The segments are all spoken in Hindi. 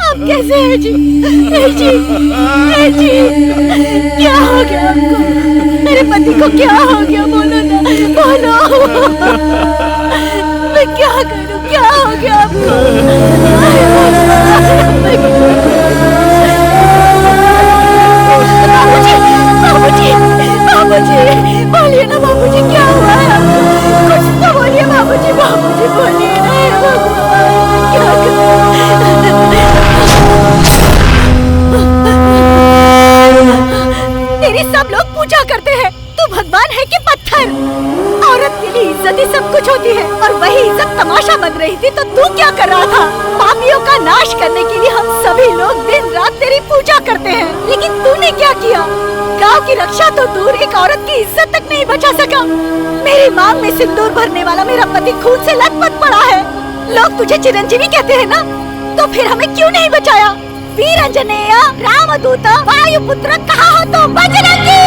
आप कैसे हैं जी? जी क्या हो गया आपको? मेरे पति को क्या हो गया? बोलो ना, बोलो। मैं क्या करूं? क्या हो गया आपको? बाबूजी, बोलिए ना बाबूजी, क्या हुआ है आपको? कुछ तो बोलिए बाबूजी, बोलिए ना। क्या तेरी सब लोग पूजा करते हैं, तू भगवान है कि पत्थर? औरत के लिए इज्जत ही सब कुछ होती है, और वही इज्जत तमाशा बन रही थी तो तू क्या कर रहा था? पापियों का नाश करने के लिए हम सभी लोग दिन रात तेरी पूजा करते हैं, लेकिन तूने क्या किया? गांव की रक्षा तो दूर, एक औरत की इज्जत तक नहीं बचा सका। मेरी मांग में सिंदूर भरने वाला मेरा पति खून से लथपथ पड़ा है। लोग तुझे चिरंजीवी कहते हैं ना, तो फिर हमें क्यों नहीं बचाया? वीर अंजनेय, रामदूत, वायुपुत्र, कहाँ हो तुम? बजरंगी!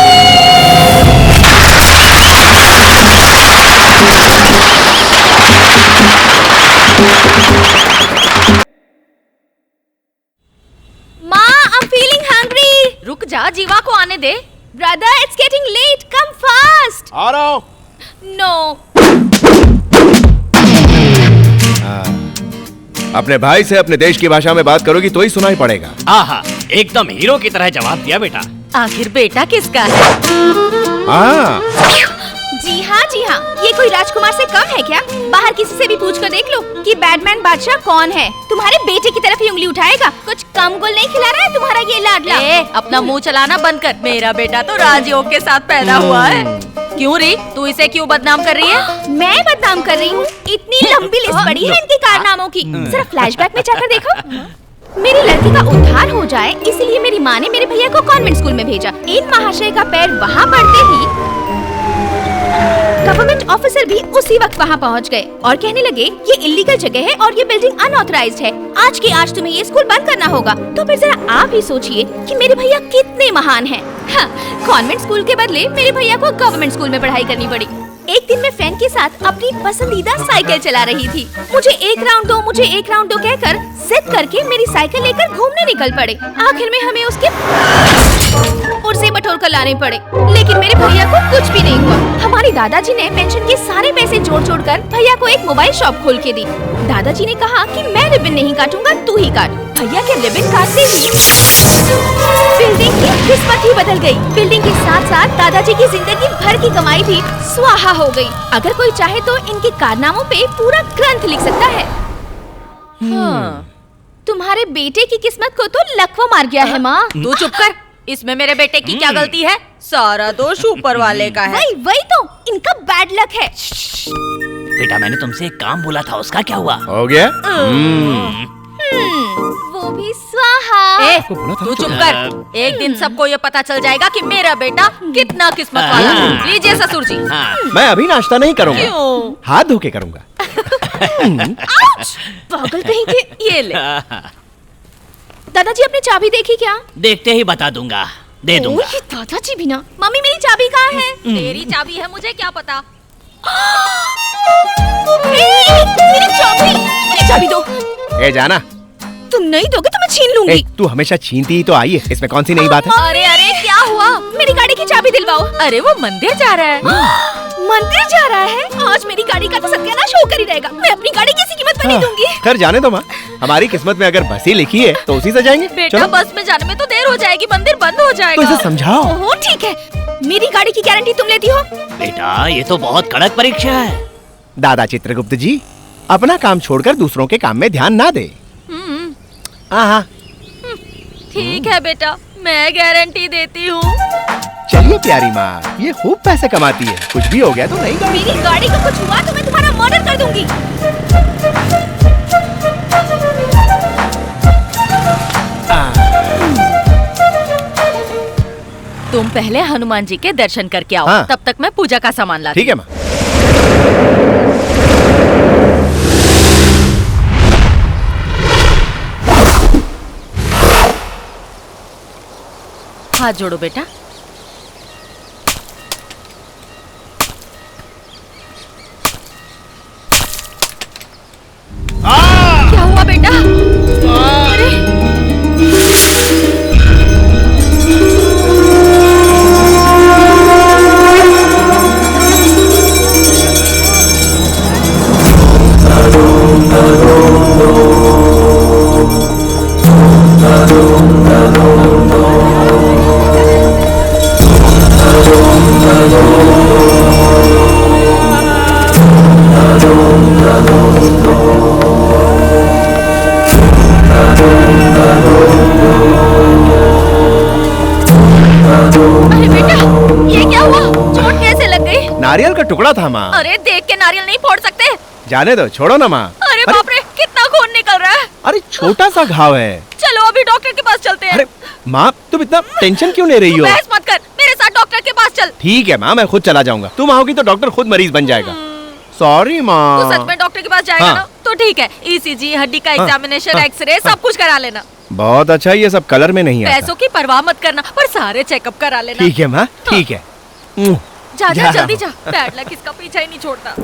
माँ, I'm feeling hungry. रुक जा, जीवा को आने दे। Brother, it's getting late. Come fast. आ रहा हूँ। No. अपने भाई से अपने देश की भाषा में बात करोगी तो ही सुनाई पड़ेगा। आहा, एकदम हीरो की तरह जवाब दिया बेटा। आखिर बेटा किसका है? जी हाँ, ये कोई राजकुमार से कम है क्या? बाहर किसी से भी पूछ कर देख लो कि बैटमैन बादशाह कौन है। तुम्हारे बेटे की तरफ ही उंगली उठाएगा। कुछ कम गुल नहीं खिला रहा है तुम्हारा ये लाडला? अपना मुंह चलाना बंद कर। मेरा बेटा तो राजयोग के साथ पैदा हुआ है। क्यों री, तू इसे क्यों बदनाम कर रही है? मैं बदनाम कर रही हूँ? इतनी लंबी लिस्ट पड़ी है इनके कारनामों की। जरा फ्लैशबैक में जाकर देखो। मेरी लड़की का उद्धार हो जाए इसलिए मेरी माँ ने मेरे भैया को कॉन्वेंट स्कूल में भेजा। इन महाशय का पैर वहाँ पड़ते ही गवर्नमेंट ऑफिसर भी उसी वक्त वहाँ पहुँच गए और कहने लगे ये इलीगल जगह है और ये बिल्डिंग अनऑथराइज्ड है। आज की आज तुम्हें ये स्कूल बंद करना होगा। तो फिर जरा आप ही सोचिए कि मेरे भैया कितने महान हैं। हाँ, कॉन्वेंट स्कूल के बदले मेरे भैया को गवर्नमेंट स्कूल में पढ़ाई करनी पड़ी। एक दिन मैं फ्रेंड के साथ अपनी पसंदीदा साइकिल चला रही थी। मुझे एक राउंड दो कहकर जिद करके मेरी साइकिल लेकर घूमने निकल पड़े। आखिर में हमें उसके पुर्जे बटोर कर लाने पड़े, लेकिन मेरे भैया को कुछ भी नहीं हुआ। हमारे दादाजी ने पेंशन के सारे पैसे जोड़ कर भैया को एक मोबाइल शॉप खोल के दी। दादाजी ने कहा कि मैं रिबन नहीं काटूंगा, तू ही काट। भैया के रिबन काटते ही बिल्डिंग की किस्मत ही बदल गई। बिल्डिंग के साथ साथ दादाजी की जिंदगी भर की कमाई भी स्वाहा हो गई। अगर कोई चाहे तो इनके कारनामों पे पूरा ग्रंथ लिख सकता है। हाँ, तुम्हारे बेटे की किस्मत को तो लकवा मार गया है माँ। तू चुप कर। इसमें मेरे बेटे की क्या गलती है? सारा दोष ऊपर वाले का है। वही तो, इनका बैड लक है। बेटा, मैंने तुमसे एक काम बोला था, उसका क्या हुआ? हो गया? वो भी स्वाहा। तू चुप कर। एक दिन सबको ये पता चल जाएगा कि मेरा बेटा कितना किस्मत वाला है। लीजिए ससुर जी। मैं अभी नाश्ता नहीं करूँगा। क्यों? हाथ धो के करूँगा। पागल कहीं के। ये ले। दादाजी, अपनी चाबी देखी क्या? देखते ही बता दूंगा। दे दूंगा। ये दादाजी भी ना। मम्मी मेरी चाबी कहाँ है? तेरी चाबी है, मुझे क्या पता। मेरी चाबी दो। ए जाना, तुम नहीं दोगे तो मैं छीन लूंगी। ए, तू हमेशा छीनती ही तो आई है, इसमें कौन सी नई बात है? अरे अरे क्या हुआ? मेरी गाड़ी की चाबी दिलवाओ। अरे वो मंदिर जा रहा है। मंदिर जा रहा है? आज मेरी गाड़ी का तो सत्यानाश होकर ही रहेगा। मैं अपनी गाड़ी किसी कीमत पर नहीं दूंगी। खैर जाने दो माँ, हमारी किस्मत में अगर बस ही लिखी है तो उसी से जाएंगे। बेटा चलो। बस में जाने में तो देर हो जाएगी, मंदिर बंद हो तो जाएगा। इसे समझाओ। ओहो ठीक है, मेरी गाड़ी की गारंटी तुम लेती हो? बेटा ये तो बहुत कड़क परीक्षा है। दादा चित्रगुप्त जी, अपना काम छोड़कर दूसरों के काम में ध्यान ना दे। हाँ, ठीक है बेटा, मैं गारंटी देती हूँ। चलिए प्यारी माँ, ये खूब पैसे कमाती है, कुछ भी हो गया तो नहीं गाड़ी। मेरी गाड़ी को कुछ हुआ तो मैं तुम्हारा मर्डर कर दूंगी। तुम पहले हनुमान जी के दर्शन करके आओ। हाँ। तब तक मैं पूजा का सामान लाती ठीक है माँ। हाथ जोड़ो बेटा। क्या हुआ बेटा? अरे अरे बेटा, ये क्या हुआ? चोट कैसे लग गई? नारियल का टुकड़ा था माँ। अरे देख के नारियल नहीं फोड़ सकते। जाने दो, छोड़ो ना माँ। अरे बाप रे, कितना खून निकल रहा है। अरे छोटा सा घाव है। चलो अभी डॉक्टर के पास चलते हैं। अरे माँ, तुम इतना टेंशन क्यों ले रही तू हो? बहस मत कर, मेरे साथ डॉक्टर के पास चल। ठीक है माँ, मैं खुद चला जाऊंगा। तुम आओगी तो डॉक्टर खुद मरीज बन जाएगा। सॉरी तू माँ। सच में डॉक्टर के पास जाएगा हाँ। ना? तो ठीक है, ईसीजी, हड्डी का एग्जामिनेशन, हाँ। एक्सरे सब कुछ करा लेना। बहुत अच्छा, ये सब कलर में नहीं आता। पैसों की परवाह मत करना, पर सारे चेकअप करा लेना। ठीक है माँ, ठीक है। जा जा जा रहा जल्दी हूँ। जा, बैड लक इसका पीछा ही नहीं छोड़ता।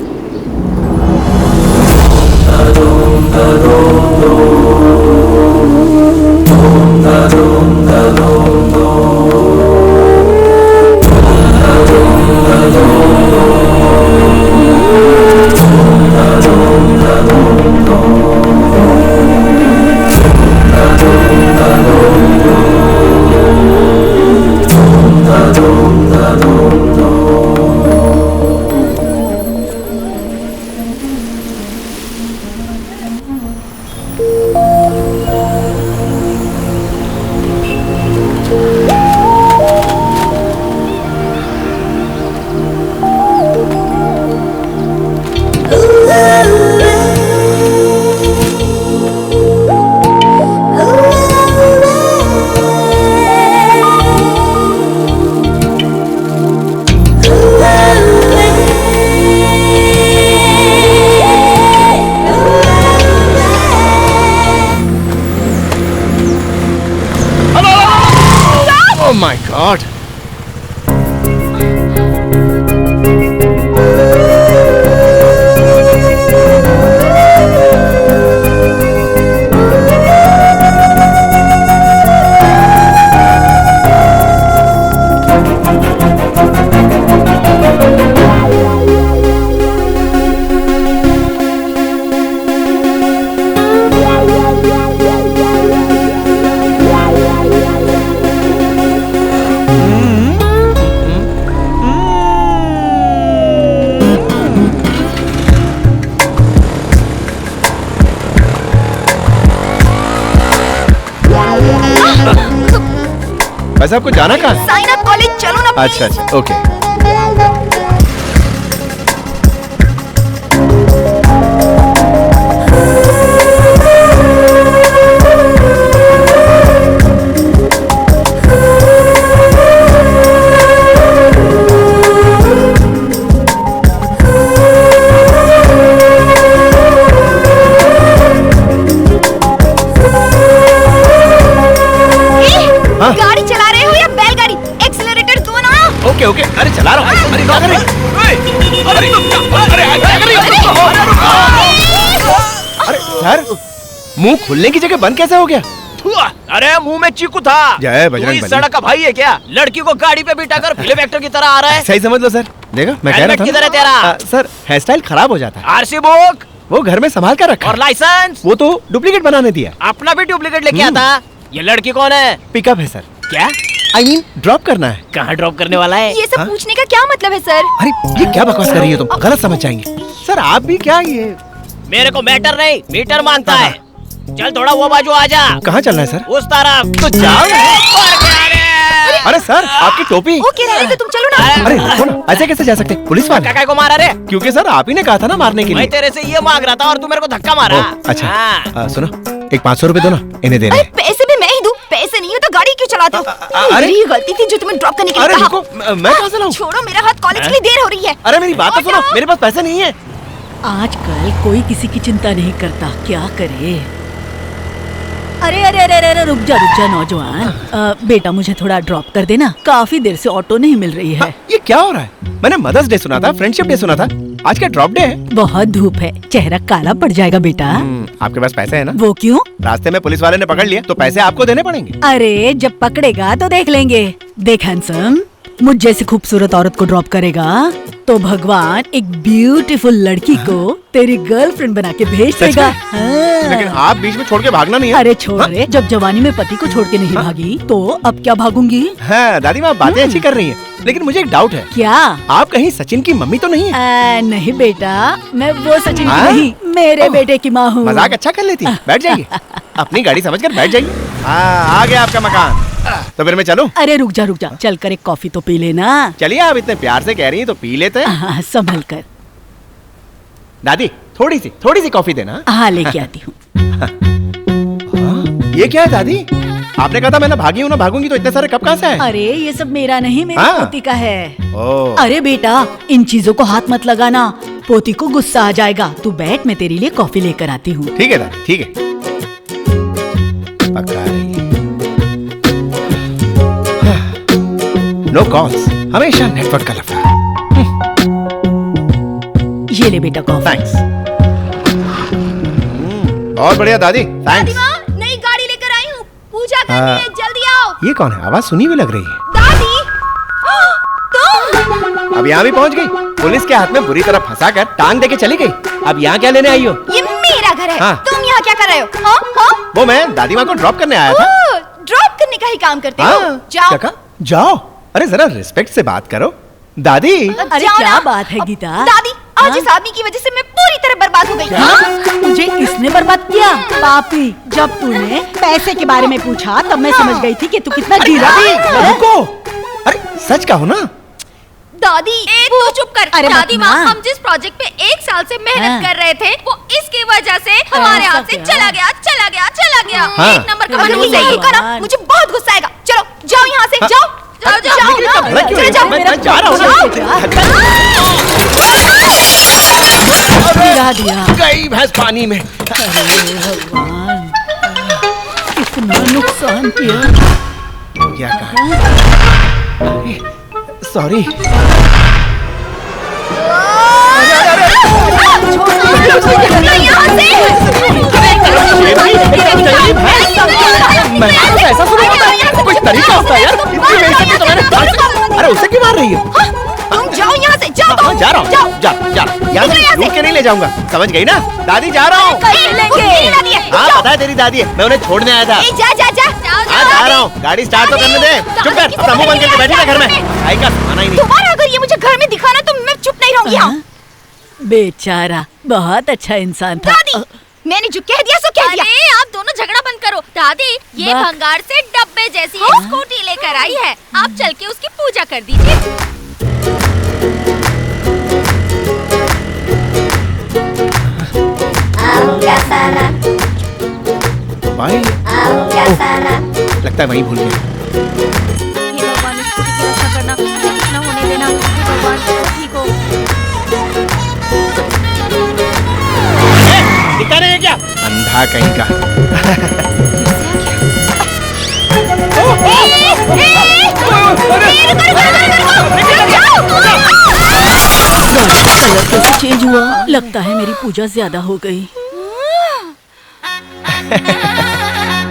Oh my God! वैसे आपको जाना कहाँ है? साइन अप कॉलेज चलो ना please। अच्छा अच्छा, ओके। गाड़ी चला रहे हो या बैलगाड़ी? ओके ओके, अरे चला रहा हूँ। अरे क्या कर रही है? अरे क्या कर रही है? अरे सर, मुंह खुलने की जगह बंद कैसे हो गया? अरे मुंह में चीकू था। जय तू बजरंग इस बली। सड़क का भाई है क्या? लड़की को गाड़ी पे बिठा कर फिल्म एक्टर की तरह आ रहा है। सही समझ लो सर। देखा मैं कह रहा हेलमेट था किधर है तेरा? सर हेयर स्टाइल खराब हो जाता है। आरसी बुक वो घर में संभाल कर रखा और है। लाइसेंस वो तो डुप्लीकेट बनाने दिया। अपना भी डुप्लीकेट लेके आता। ये लड़की कौन है? पिकअप है सर। क्या? आई मीन ड्रॉप करना है। कहाँ ड्रॉप करने वाला है? ये सब हाँ? पूछने का क्या मतलब है सर? अरे ये क्या बकवास कर रही हो तुम? गलत समझ जाएंगे। सर आप भी क्या ये मेरे को मैटर नहीं, मीटर मांगता है। चल थोड़ा वो बाजू आ जा। कहाँ चलना है सर? उस तरफ तो जाओ। अरे अरे सर आपकी टोपी। वो कह रहे थे तुम चलो ना। अरे रुको ना, ऐसे कैसे जा सकते? पुलिस वाले। काका को मारा रे? क्योंकि सर आप ही ने कहा था ना मारने के मैं लिए। तेरे से ये मांग रहा था और तू मेरे को धक्का मारा। ओह, अच्छा हाँ। सुनो, एक 500 रुपए दो ना, इन्हें दे रहे अरे हैं। पैसे भी मैं ही दूं। पैसे नहीं हो तो गाड़ी क्यों चलाते हो? अरे- मेरी ही गलती थी जो तुम्हें ड्रॉप करने के लिए अरे कहा। रुको, मैं कहाँ से लाऊं? छोड़ो मेरा हाथ, कॉलेज के लिए देर हो रही है। अरे मेरी बात तो सुनो, मेरे पास पैसे नहीं है। आजकल कोई किसी की चिंता नहीं करता, क्या करे। अरे अरे अरे अरे रुक जा नौजवान। बेटा मुझे थोड़ा ड्रॉप कर देना, काफी देर से ऑटो नहीं मिल रही है। ये क्या हो रहा है? मैंने मदर्स डे सुना था, फ्रेंडशिप डे सुना था, आज क्या ड्रॉप डे है? बहुत धूप है, चेहरा काला पड़ जाएगा बेटा। आपके पास पैसे है ना? वो क्यों? रास्ते में पुलिस वाले ने पकड़ लिया तो पैसे आपको देने पड़ेंगे। अरे जब पकड़ेगा तो देख लेंगे। देख हैंडसम, मुझ जैसी खूबसूरत औरत को ड्रॉप करेगा तो भगवान एक ब्यूटीफुल लड़की को तेरी गर्लफ्रेंड बना के भेज सच देगा। में? हाँ। लेकिन आप बीच में छोड़ के भागना नहीं है। अरे छोड़ रे, जब जवानी में पति को छोड़ के नहीं भागी तो अब क्या भागूंगी? हाँ दादी माँ बातें अच्छी कर रही हैं, लेकिन मुझे एक डाउट है। क्या? आप कहीं सचिन की मम्मी तो नहीं है? नहीं बेटा, मैं वो सचिन की हाँ? नहीं, मेरे ओह, बेटे की माँ हूँ। मजाक अच्छा कर लेती। बैठ जाइए, अपनी गाड़ी समझकर बैठ जाइए। हाँ आ गया आपका मकान। तो फिर मैं चलूं? अरे रुक जा, चल कर एक कॉफी तो पी लेना। चलिए, आप इतने प्यार से कह रही हैं तो पी लेते हैं। हाँ, संभल कर। दादी थोड़ी सी कॉफी देना। हाँ लेके आती हूँ। ये क्या है दादी? आपने कहा था मैं ना भागी हूँ ना भागूंगी, तो इतने सारे कप कहाँ से आए? अरे ये सब मेरा नहीं, मेरी हाँ। पोती का है। ओह, अरे बेटा, इन चीजों को हाथ मत लगाना, पोती को गुस्सा आ जाएगा। तू बैठ, मैं तेरे लिए कॉफी लेकर आती हूँ। ठीक है दादी, ठीक है। पक्का रही है। नो कॉल्स, हमेशा नेटवर्क का लफड़ा। ये ले बेटा कॉफी। थैंक्स। बहुत बढ़िया दादी, थैंक्स। नई गाड़ी लेकर आई हूँ, पूजा हाँ। करनी है, जल्दी आओ। ये कौन है? आवाज सुनी हुई लग रही है। दादी तुम? अब यहाँ भी पहुँच गई। पुलिस के हाथ में बुरी तरह फंसा कर टांग देके चली गई। अब यहाँ क्या लेने आई हो? ये मेरा घर है। हाँ। तुम यहाँ क्या कर रहे हो? हाँ हाँ। वो मैं दादी माँ को ड्रॉप करने आया था। ड्रॉप करने का ही काम करते हो? हाँ, जाओ। क्या कहा? जाओ। अरे जरा रिस्पेक्ट से बात करो दादी। अरे जाओ क्या ना। बात है गीता? दादी, आज हाँ? इस आदमी की वजह से मैं पूरी तरह बर्बाद हो गई। हाँ? तुझे इसने बर्बाद किया? पापी, जब तूने पैसे के बारे में पूछा तब मैं समझ गई थी कि तू कितना ढीला है। रुको, अरे सच कहो ना। दादी तू चुप कर। अरे मत दादी माँ, ना। हम जिस प्रोजेक्ट पे 1 साल से मेहनत हाँ। कर रहे थे वो इसकी वजह से हमारे ऐसा हाथ से क्या? चला गया। हाँ। 1 नंबर का अरे मनहूस है भगवान। ये। करो, मुझे बहुत गुस्सा आएगा। चलो जाओ यहाँ से, हाँ। जाओ जाओ अरे, जाओ लेकिन इतना जाओ। भला क्यों है? चले जाओ। मैं जा रहा हूँ ना। गिरा दिया। गई भैंस पानी में। अरे भगवान, कितना नुकसान किया। क्या कहा? सॉरी। मैं तो ऐसा सुना होता है, कुछ तरीका होता है यार। इतनी बेइज्जती तो मैंने। अरे उसे क्यों मार रही हो? तुम जाओ यहाँ से, जाओ तुम। हाँ, जा रहा हूँ। जाओ। जा यहाँ से लूट के नहीं ले जाऊंगा, समझ गई ना? दादी जा रहा हूँ। हाँ पता है तेरी दादी है, मैं उन्हें छोड़ने आया था। जा हाँ जा रहा हूँ, गाड़ी स्टार्ट तो करने दे। चुप कर, अपना मुंह बंद करके बैठी ना घर में। भाई का खाना ही नहीं। दोबारा अगर ये मुझे घर में दिखाना तो मैं चुप नहीं रहूंगी। हाँ? बेचारा, बहुत अच्छा इंसान था। दादी, मैंने जो कह दिया सो कह दिया। अरे आप दोनों झगड़ा बंद करो। दादी ये वाह। भंगार से डब्बे जैसी एक स्कूटी लेकर आई है, आप चल के उसकी पूजा कर दीजिए। भाई लगता है वहीं भूल गया। हे भगवान, इस स्कूटी की रक्षा करना, कुछ ना होने देना। हे भगवान, ठीक हो। दिखा रहे हैं क्या? अंधा कहीं का। लगता है मेरी पूजा ज्यादा हो गई।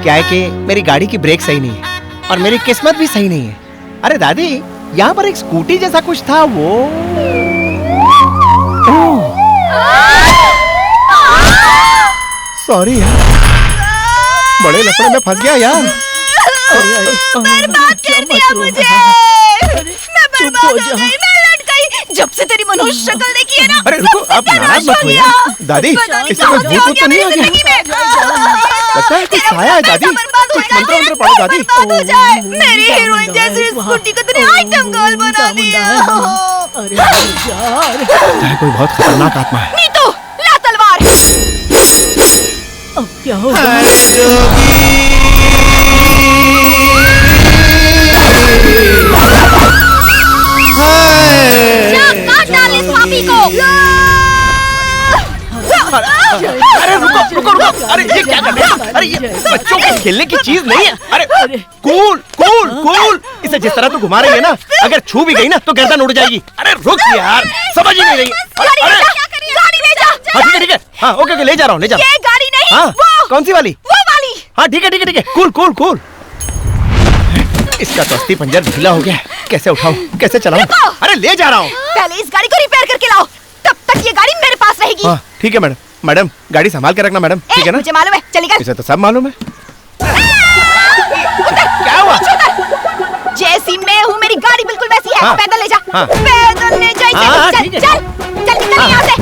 क्या है कि मेरी गाड़ी की ब्रेक सही नहीं है और मेरी किस्मत भी सही नहीं है। अरे दादी, यहाँ पर एक स्कूटी जैसा कुछ था, वो सॉरी यार, बड़े लफड़े में फंस गया यार। बर्बाद कर दिया मुझे। मैं बर्बाद हो गई, मैं लट गई। जब से तेरी मनोज शक्ल देखी है ना। अरे रुको, आप नाराज मत हो यार। दादी, इससे कोई भूत तो नहीं आ गया? लगता है कुछ साया है दादी। कुछ मंत्र मंत्र पढ़ो दादी। बर्बाद हो जाए। मेरी हीरोइन जैसी स्कूटी को तूने आइटम गर्ल बना दिया। लगता है कोई बहुत खतरनाक आत्मा है। नीतू, ला तलवार। अब क्या होगा? काट डाल इस पापी को। अरे रुको रुको रुको, अरे ये क्या कर रहे हैं? अरे ये बच्चों के खेलने की चीज नहीं है। अरे कूल कूल कूल, इसे जिस तरह तू घुमा रही है ना, अगर छू भी गई ना तो गर्दन उड़ जाएगी। अरे रुक यार, समझ ही नहीं रही। अरे गाड़ी ले जा। हाँ ठीक है ठीक है, हाँ ओके ओके, ले जा रहा हूँ ले जा रहा हूँ। ये गाड़ी नहीं, हाँ वो कौन सी वाली? वो वाली। हाँ ठीक है ठीक है ठीक है, कूल कूल कूल। इसका तो अस्थि पंजर ढीला हो गया, कैसे उठाऊं कैसे चलाऊं? अरे ले जा रहा हूँ। पहले इस गाड़ी को रिपेयर करके लाओ, तब तक ये गाड़ी मेरे पास रहेगी। हाँ ठीक है मैडम। मैडम गाड़ी संभाल के रखना मैडम, ठीक है ना? मुझे मालूम है, चली गई। इसे तो सब मालूम है। क्या हुआ? जैसी मैं हूँ मेरी गाड़ी बिल्कुल वैसी है। हाँ। पैदल ले जा। हाँ। पैदल ले जा। हाँ, चल ठीक है। चल चल, निकल यहाँ से।